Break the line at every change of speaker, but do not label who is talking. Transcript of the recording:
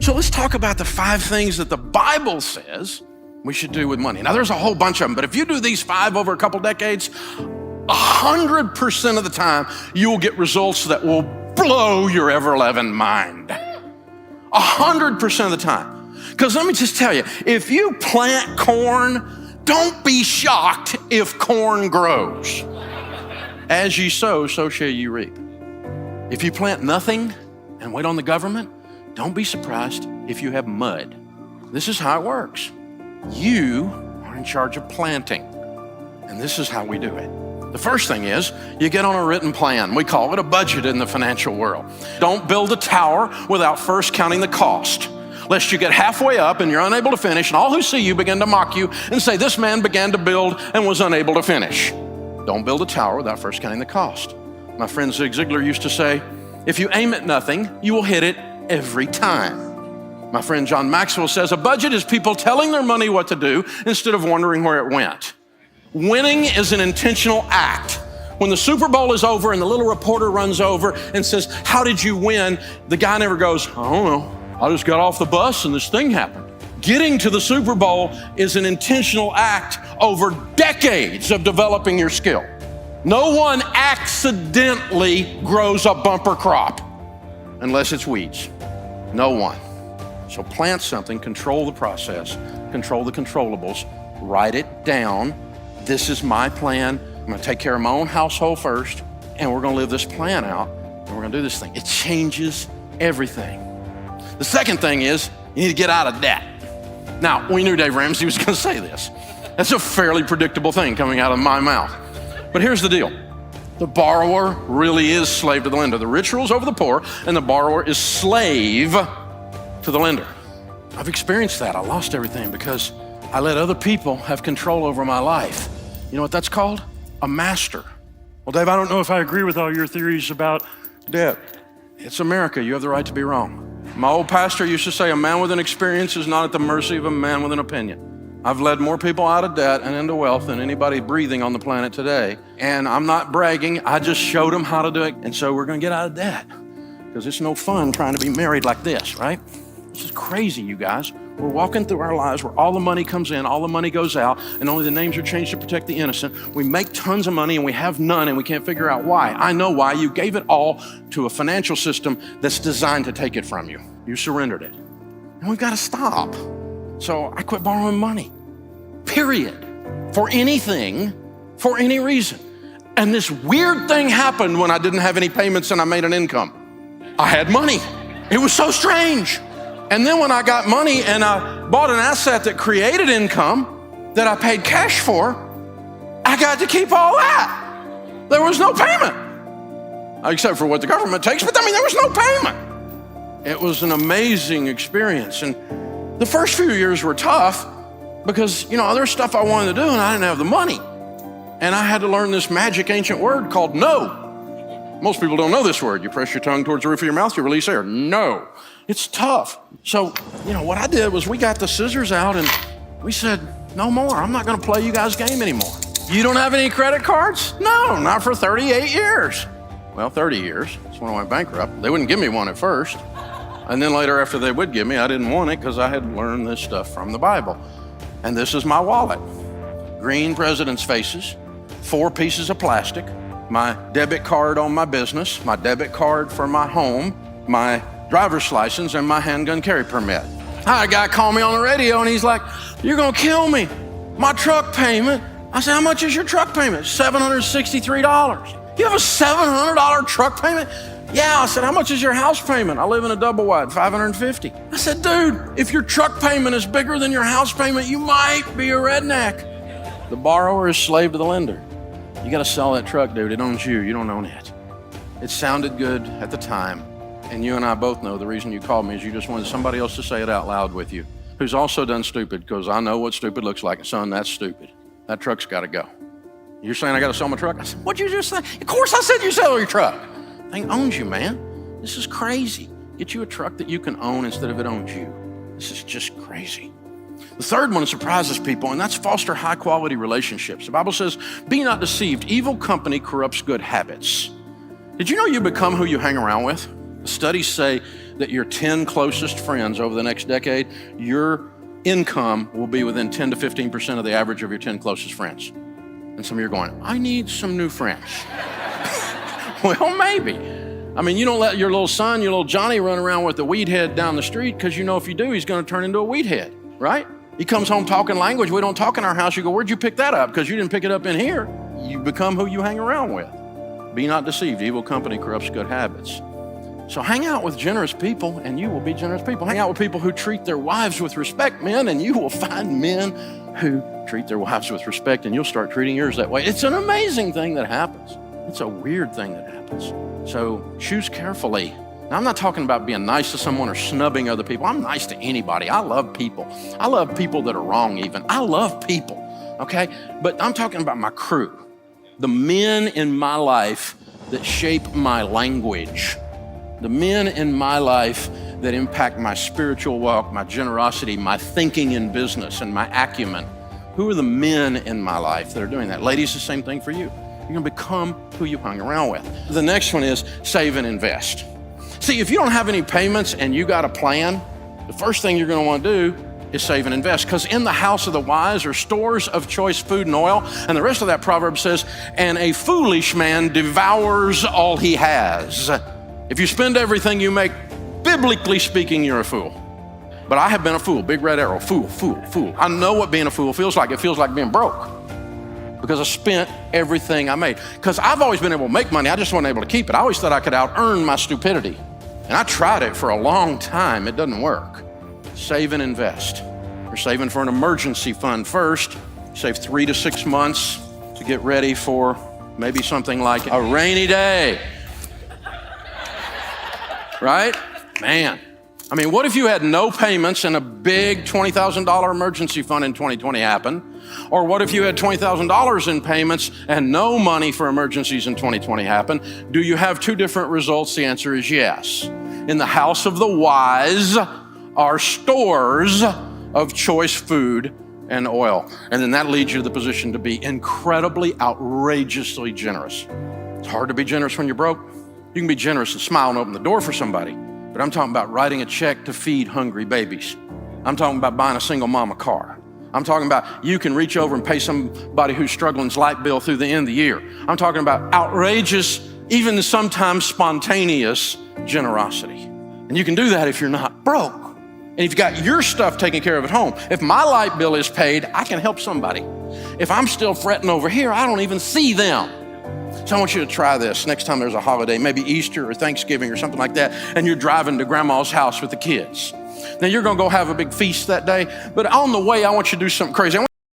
So let's talk about the 5 things that the Bible says we should do with money. Now, there's a whole bunch of them, but if you do these 5 over a couple decades, 100% of the time, you will get results that will blow your ever-loving mind. 100% of the time. Because let me just tell you, if you plant corn, don't be shocked if corn grows. As ye sow, so shall you reap. If you plant nothing and wait on the government, don't be surprised if you have mud. This is how it works. You are in charge of planting, and this is how we do it. The first thing is you get on a written plan. We call it a budget in the financial world. Don't build a tower without first counting the cost, lest you get halfway up and you're unable to finish, and all who see you begin to mock you and say, this man began to build and was unable to finish. Don't build a tower without first counting the cost. My friend Zig Ziglar used to say, if you aim at nothing, you will hit it every time. My friend John Maxwell says, a budget is people telling their money what to do instead of wondering where it went. Winning is an intentional act. When the Super Bowl is over and the little reporter runs over and says, how did you win? The guy never goes, I don't know. I just got off the bus and this thing happened. Getting to the Super Bowl is an intentional act over decades of developing your skill. No one accidentally grows a bumper crop unless it's weeds. No one. So plant something, control the process, control the controllables, write it down. This is my plan. I'm gonna take care of my own household first, and we're gonna live this plan out, and we're gonna do this thing. It changes everything. The second thing is you need to get out of debt. Now, we knew Dave Ramsey was gonna say this. That's a fairly predictable thing coming out of my mouth. But here's the deal. The borrower really is slave to the lender. The rich rules over the poor, and the borrower is slave to the lender. I've experienced that. I lost everything because I let other people have control over my life. You know what that's called? A master. Well, Dave, I don't know if I agree with all your theories about debt. It's America. You have the right to be wrong. My old pastor used to say, a man with an experience is not at the mercy of a man with an opinion. I've led more people out of debt and into wealth than anybody breathing on the planet today. And I'm not bragging. I just showed them how to do it. And so we're going to get out of debt because it's no fun trying to be married like this, right? This is crazy, you guys. We're walking through our lives where all the money comes in, all the money goes out, and only the names are changed to protect the innocent. We make tons of money and we have none, and we can't figure out why. I know why. You gave it all to a financial system that's designed to take it from you. You surrendered it. And we've got to stop. So I quit borrowing money, period, for anything, for any reason. And this weird thing happened when I didn't have any payments and I made an income. I had money. It was so strange. And then when I got money and I bought an asset that created income that I paid cash for, I got to keep all that. There was no payment, except for what the government takes, but I mean, there was no payment. It was an amazing experience. And the first few years were tough because, there's stuff I wanted to do and I didn't have the money. And I had to learn this magic ancient word called no. Most people don't know this word. You press your tongue towards the roof of your mouth, you release air. No. It's tough. So, what I did was we got the scissors out and we said, no more. I'm not going to play you guys' game anymore. You don't have any credit cards? No, not for 38 years. Well, 30 years. That's when I went bankrupt. They wouldn't give me one at first. And then later, after they would give me, I didn't want it because I had learned this stuff from the Bible. And this is my wallet. Green president's faces, 4 pieces of plastic, my debit card on my business, my debit card for my home, my driver's license, and my handgun carry permit. A guy called me on the radio and he's like, you're gonna kill me. My truck payment. I said, how much is your truck payment? $763. You have a $700 truck payment? Yeah. I said, how much is your house payment? I live in a double wide, $550. I said, dude, if your truck payment is bigger than your house payment, you might be a redneck. The borrower is slave to the lender. You gotta sell that truck, dude. It owns you. You don't own it. It sounded good at the time. And you and I both know the reason you called me is you just wanted somebody else to say it out loud with you, who's also done stupid, because I know what stupid looks like. Son, that's stupid. That truck's got to go. You're saying I got to sell my truck? I said, what'd you just say? Of course I said you sell your truck. Thing owns you, man. This is crazy. Get you a truck that you can own instead of it owns you. This is just crazy. The third one surprises people, and that's foster high-quality relationships. The Bible says, be not deceived. Evil company corrupts good habits. Did you know you become who you hang around with? Studies say that your 10 closest friends over the next decade, your income will be within 10 to 15% of the average of your 10 closest friends. And some of you are going, I need some new friends. Well, maybe. I mean, you don't let your little son, your little Johnny run around with a weed head down the street, because you know if you do, he's going to turn into a weed head, right? He comes home talking language we don't talk in our house. You go, where'd you pick that up? Because you didn't pick it up in here. You become who you hang around with. Be not deceived. Evil company corrupts good habits. So hang out with generous people and you will be generous people. Hang out with people who treat their wives with respect, men, and you will find men who treat their wives with respect, and you'll start treating yours that way. It's an amazing thing that happens. It's a weird thing that happens. So choose carefully. Now, I'm not talking about being nice to someone or snubbing other people. I'm nice to anybody. I love people. I love people that are wrong even. I love people, okay? But I'm talking about my crew, the men in my life that shape my language, the men in my life that impact my spiritual walk, my generosity, my thinking in business, and my acumen. Who are the men in my life that are doing that? Ladies, the same thing for you. You're gonna become who you hang around with. The next one is save and invest. See, if you don't have any payments and you got a plan, the first thing you're gonna wanna do is save and invest, because in the house of the wise are stores of choice food and oil. And the rest of that proverb says, and a foolish man devours all he has. If you spend everything you make, biblically speaking, you're a fool. But I have been a fool, big red arrow, fool, fool, fool. I know what being a fool feels like. It feels like being broke, because I spent everything I made. Because I've always been able to make money, I just wasn't able to keep it. I always thought I could out-earn my stupidity. And I tried it for a long time, it doesn't work. Save and invest. You're saving for an emergency fund first. Save 3 to 6 months to get ready for maybe something like a rainy day. Right? Man. I mean, what if you had no payments and a big $20,000 emergency fund in 2020 happened? Or what if you had $20,000 in payments and no money for emergencies in 2020 happened? Do you have two different results? The answer is yes. In the house of the wise are stores of choice food and oil. And then that leads you to the position to be incredibly, outrageously generous. It's hard to be generous when you're broke. You can be generous and smile and open the door for somebody. But I'm talking about writing a check to feed hungry babies. I'm talking about buying a single mom a car. I'm talking about you can reach over and pay somebody who's struggling's light bill through the end of the year. I'm talking about outrageous, even sometimes spontaneous generosity. And you can do that if you're not broke. And if you've got your stuff taken care of at home. If my light bill is paid, I can help somebody. If I'm still fretting over here, I don't even see them. So I want you to try this next time there's a holiday, maybe Easter or Thanksgiving or something like that, and you're driving to grandma's house with the kids. Now you're gonna go have a big feast that day, but on the way, I want you to do something crazy.